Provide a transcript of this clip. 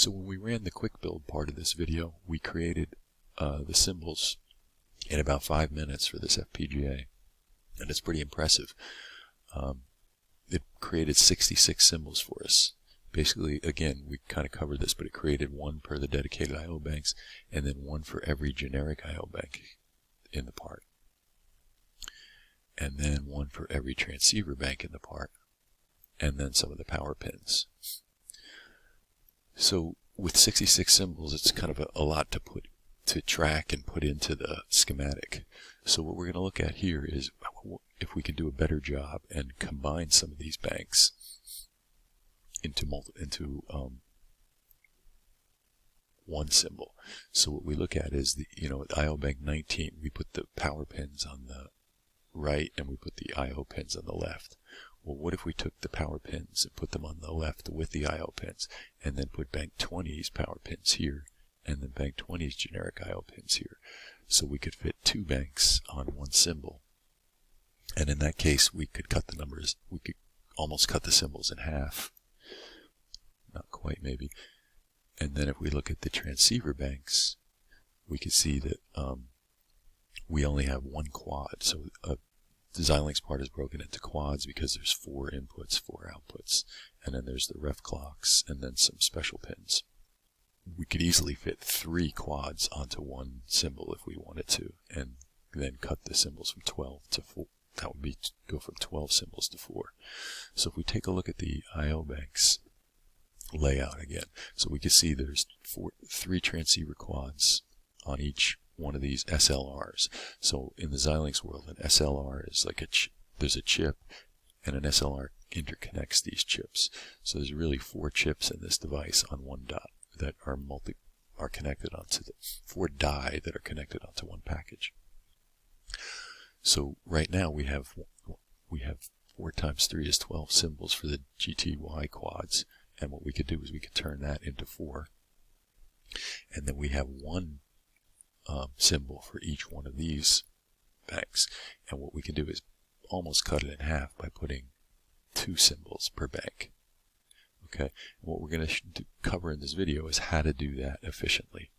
So when we ran the quick build part of this video, we created the symbols in about 5 minutes for this FPGA, and it's pretty impressive. It created 66 symbols for us. Basically, again, we kind of covered this, but it created one per the dedicated I/O banks, and then one for every generic I/O bank in the part, and then one for every transceiver bank in the part, and then some of the power pins. So with 66 symbols, it's kind of a lot to track and put into the schematic. So what we're going to look at here is if we can do a better job and combine some of these banks into one symbol. So what we look at is at I/O bank 19, we put the power pins on the right and we put the I/O pins on the left. Well, what if we took the power pins and put them on the left with the I/O pins, and then put bank 20's power pins here, and then bank 20's generic I/O pins here? So we could fit 2 banks on one symbol. And in that case, we could cut the numbers, we could almost cut the symbols in half. Not quite, maybe. And then if we look at the transceiver banks, we can see that we only have 1 quad. So the Xilinx part is broken into quads because there's 4 inputs, 4 outputs, and then there's the ref clocks, and then some special pins. We could easily fit 3 quads onto one symbol if we wanted to, and then cut the symbols from 12 to 4. That would be go from 12 symbols to 4. So if we take a look at the I/O banks layout again, so we can see there's 3 transceiver quads on each one of these SLRs. So in the Xilinx world, an SLR is like there's a chip, and an SLR interconnects these chips. So there's really 4 chips in this device on one dot that are connected onto the 4 die that are connected onto one package. So right now we have 4 times 3 is 12 symbols for the GTY quads, and what we could do is we could turn that into 4, and then we have 1 symbol for each one of these banks, and what we can do is almost cut it in half by putting 2 symbols per bank. Okay, and what we're going to cover in this video is how to do that efficiently.